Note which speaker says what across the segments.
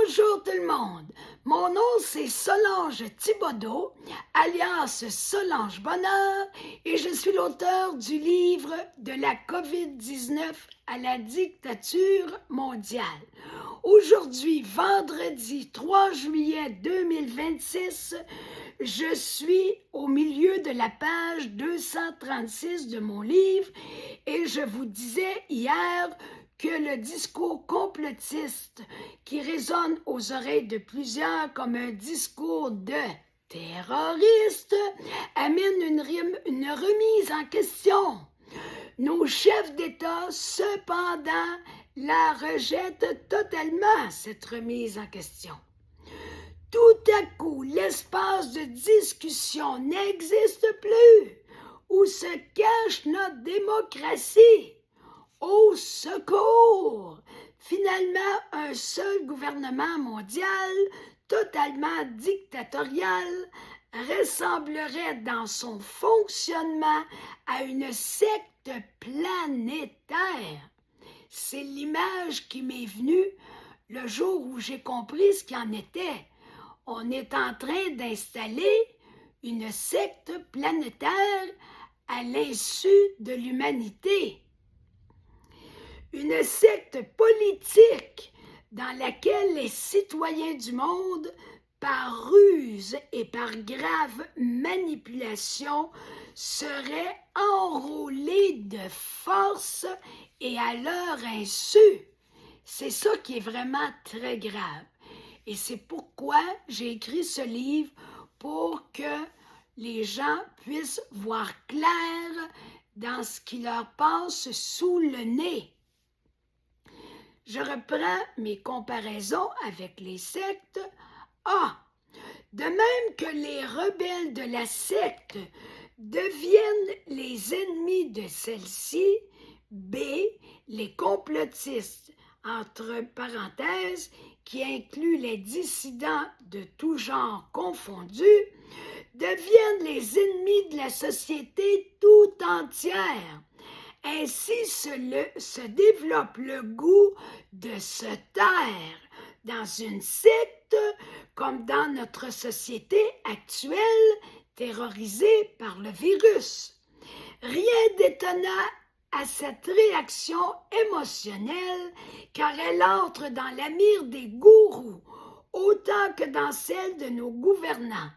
Speaker 1: Bonjour tout le monde, mon nom c'est Solange Thibodeau, alias Solange Bonheur, et je suis l'auteur du livre De la COVID-19 à la dictature mondiale. Aujourd'hui, vendredi 3 juillet 2026, je suis au milieu de la page 236 de mon livre et je vous disais hier que le discours complotiste qui résonne aux oreilles de plusieurs comme un discours de terroriste amène une remise en question. Nos chefs d'État, cependant, la rejettent totalement, cette remise en question. Tout à coup, l'espace de discussion n'existe plus. Où se cache notre démocratie? Au secours! Finalement, un seul gouvernement mondial, totalement dictatorial, ressemblerait dans son fonctionnement à une secte planétaire. C'est l'image qui m'est venue le jour où j'ai compris ce qu'il en était. On est en train d'installer une secte planétaire à l'insu de l'humanité. Une secte politique dans laquelle les citoyens du monde, par ruse et par grave manipulation, seraient enrôlés de force et à leur insu. C'est ça qui est vraiment très grave. Et c'est pourquoi j'ai écrit ce livre, pour que les gens puissent voir clair dans ce qui leur passe sous le nez. Je reprends mes comparaisons avec les sectes. A. De même que les rebelles de la secte deviennent les ennemis de celle-ci, B. Les complotistes, entre parenthèses, qui incluent les dissidents de tout genre confondus, deviennent les ennemis de la société tout entière. Ainsi se développe le goût de se taire dans une secte comme dans notre société actuelle terrorisée par le virus. Rien d'étonnant à cette réaction émotionnelle, car elle entre dans la mire des gourous autant que dans celle de nos gouvernants.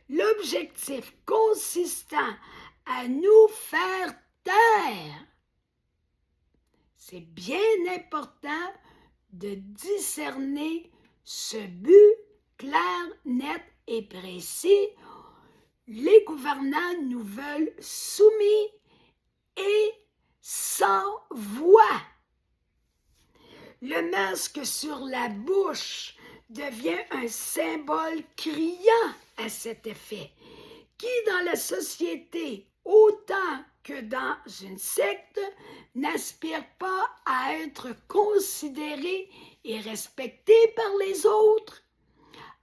Speaker 1: L'objectif consistant à nous faire taire. C'est bien important de discerner ce but clair, net et précis. Les gouvernants nous veulent soumis et sans voix. Le masque sur la bouche devient un symbole criant à cet effet, qui dans la société, autant que dans une secte, n'aspire pas à être considéré et respecté par les autres.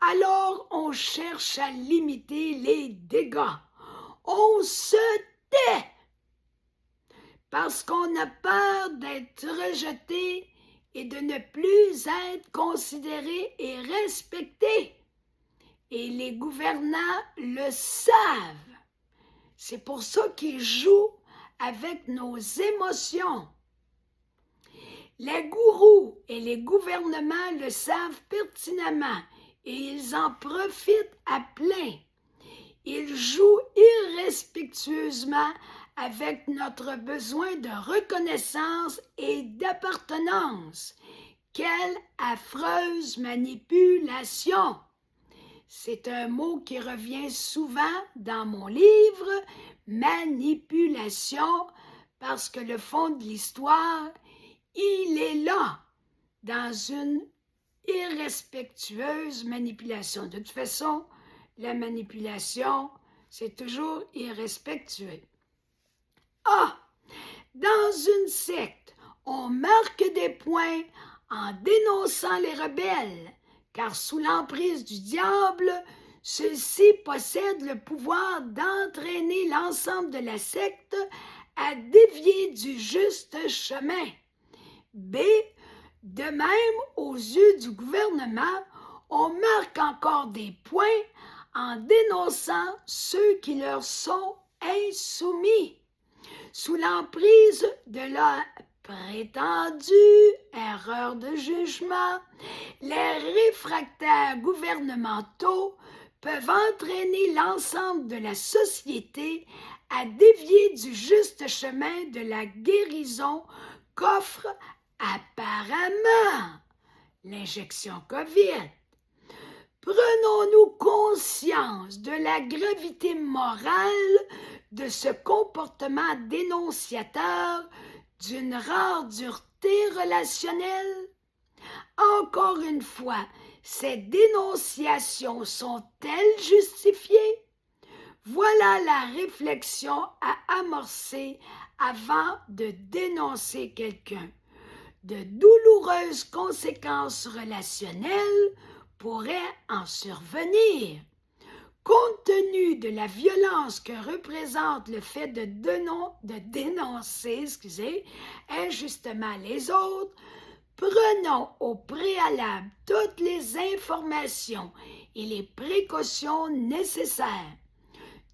Speaker 1: Alors on cherche à limiter les dégâts. On se tait parce qu'on a peur d'être rejeté et de ne plus être considéré et respecté. Et les gouvernants le savent. C'est pour ça qu'ils jouent avec nos émotions. Les gourous et les gouvernements le savent pertinemment et ils en profitent à plein. Ils jouent irrespectueusement avec notre besoin de reconnaissance et d'appartenance. Quelle affreuse manipulation! C'est un mot qui revient souvent dans mon livre, manipulation, parce que le fond de l'histoire, il est là, dans une irrespectueuse manipulation. De toute façon, la manipulation, c'est toujours irrespectueux. Ah! Dans une secte, on marque des points en dénonçant les rebelles, car sous l'emprise du diable, ceux-ci possèdent le pouvoir d'entraîner l'ensemble de la secte à dévier du juste chemin. B. De même, aux yeux du gouvernement, on marque encore des points en dénonçant ceux qui leur sont insoumis. Sous l'emprise de la prétendue erreur de jugement, les réfractaires gouvernementaux peuvent entraîner l'ensemble de la société à dévier du juste chemin de la guérison qu'offre apparemment l'injection COVID. Prenons-nous conscience de la gravité morale de ce comportement dénonciateur d'une rare dureté relationnelle? Encore une fois, ces dénonciations sont-elles justifiées? Voilà la réflexion à amorcer avant de dénoncer quelqu'un. De douloureuses conséquences relationnelles pourraient en survenir. Compte tenu de la violence que représente le fait de dénoncer injustement les autres, prenons au préalable toutes les informations et les précautions nécessaires,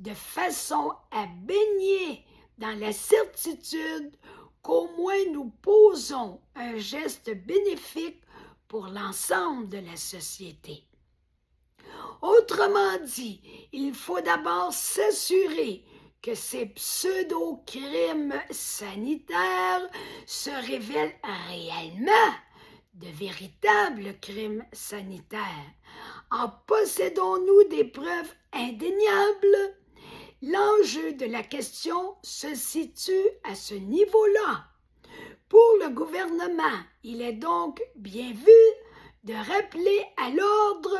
Speaker 1: de façon à baigner dans la certitude qu'au moins nous posons un geste bénéfique pour l'ensemble de la société. Autrement dit, il faut d'abord s'assurer que ces pseudo-crimes sanitaires se révèlent réellement de véritables crimes sanitaires. En possédons-nous des preuves indéniables? L'enjeu de la question se situe à ce niveau-là. Pour le gouvernement, il est donc bien vu de rappeler à l'ordre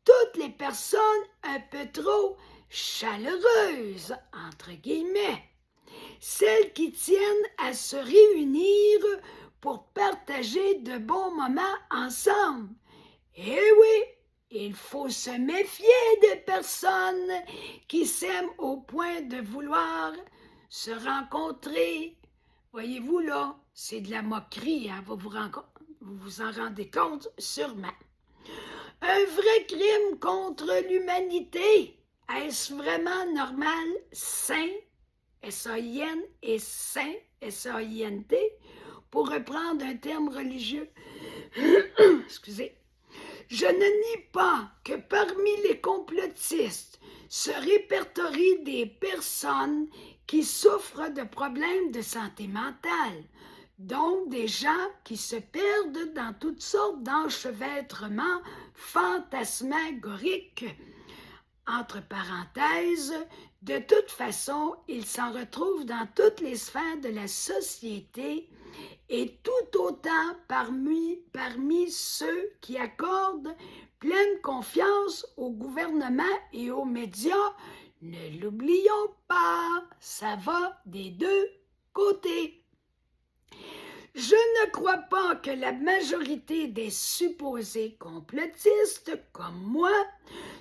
Speaker 1: toutes les personnes un peu trop chaleureuses, entre guillemets, celles qui tiennent à se réunir pour partager de bons moments ensemble. Eh oui, il faut se méfier des personnes qui s'aiment au point de vouloir se rencontrer. Voyez-vous là, c'est de la moquerie, hein? Vous vous en rendez compte sûrement. Un vrai crime contre l'humanité. Est-ce vraiment normal, sain, S-A-I-N et saint, S-A-I-N-T, pour reprendre un terme religieux? Excusez. Je ne nie pas que parmi les complotistes se répertorient des personnes qui souffrent de problèmes de santé mentale, donc des gens qui se perdent dans toutes sortes d'enchevêtrements fantasmagoriques. Entre parenthèses, de toute façon, ils s'en retrouvent dans toutes les sphères de la société et tout autant parmi ceux qui accordent pleine confiance au gouvernement et aux médias. Ne l'oublions pas, ça va des deux côtés. Je ne crois pas que la majorité des supposés complotistes, comme moi,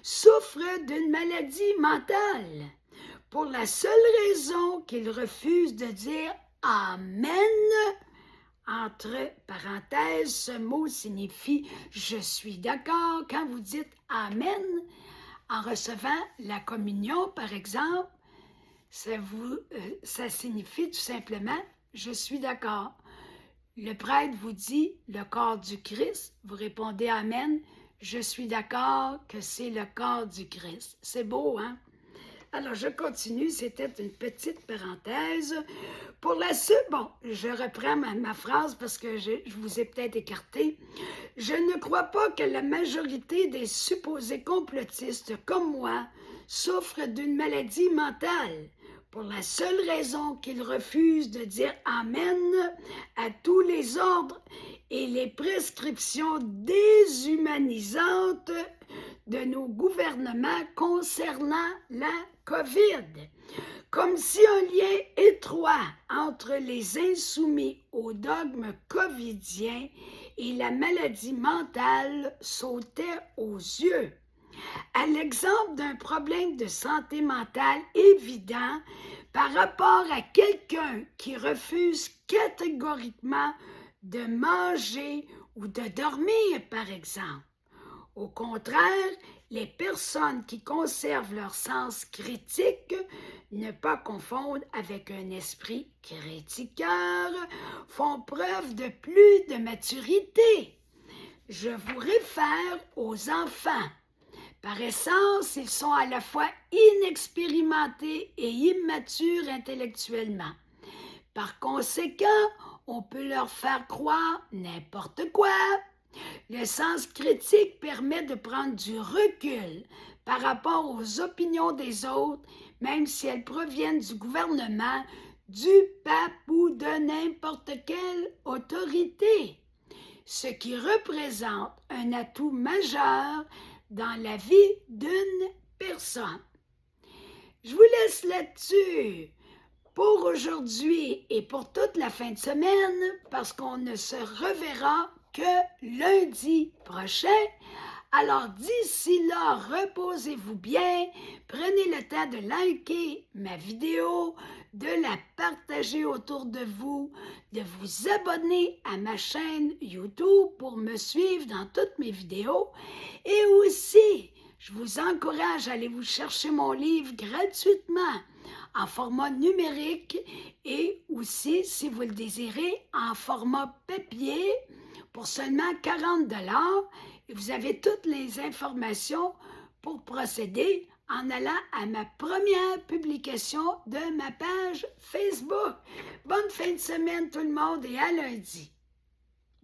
Speaker 1: souffrent d'une maladie mentale, pour la seule raison qu'ils refusent de dire « Amen ». Entre parenthèses, ce mot signifie « je suis d'accord ». Quand vous dites « Amen », en recevant la communion, par exemple, ça signifie tout simplement « je suis d'accord ». Le prêtre vous dit « le corps du Christ », vous répondez « Amen », je suis d'accord que c'est le corps du Christ. C'est beau, hein? Alors, je continue, c'était une petite parenthèse. Pour la suite, bon, je reprends ma phrase parce que je vous ai peut-être écarté. Je ne crois pas que la majorité des supposés complotistes comme moi souffrent d'une maladie mentale, pour la seule raison qu'ils refusent de dire « Amen » à tous les ordres et les prescriptions déshumanisantes de nos gouvernements concernant la COVID, comme si un lien étroit entre les insoumis au dogme covidien et la maladie mentale sautait aux yeux. À l'exemple d'un problème de santé mentale évident par rapport à quelqu'un qui refuse catégoriquement de manger ou de dormir, par exemple. Au contraire, les personnes qui conservent leur sens critique, ne pas confondre avec un esprit critiqueur, font preuve de plus de maturité. Je vous réfère aux enfants. Par essence, ils sont à la fois inexpérimentés et immatures intellectuellement. Par conséquent, on peut leur faire croire n'importe quoi. Le sens critique permet de prendre du recul par rapport aux opinions des autres, même si elles proviennent du gouvernement, du pape ou de n'importe quelle autorité, ce qui représente un atout majeur dans la vie d'une personne. Je vous laisse là-dessus pour aujourd'hui et pour toute la fin de semaine, parce qu'on ne se reverra que lundi prochain. Alors d'ici là, reposez-vous bien, prenez le temps de liker ma vidéo, de la partager autour de vous, de vous abonner à ma chaîne YouTube pour me suivre dans toutes mes vidéos. Et aussi, je vous encourage à aller vous chercher mon livre gratuitement en format numérique et aussi, si vous le désirez, en format papier pour seulement 40 $. Et vous avez toutes les informations pour procéder en allant à ma première publication de ma page Facebook. Bonne fin de semaine tout le monde et à lundi.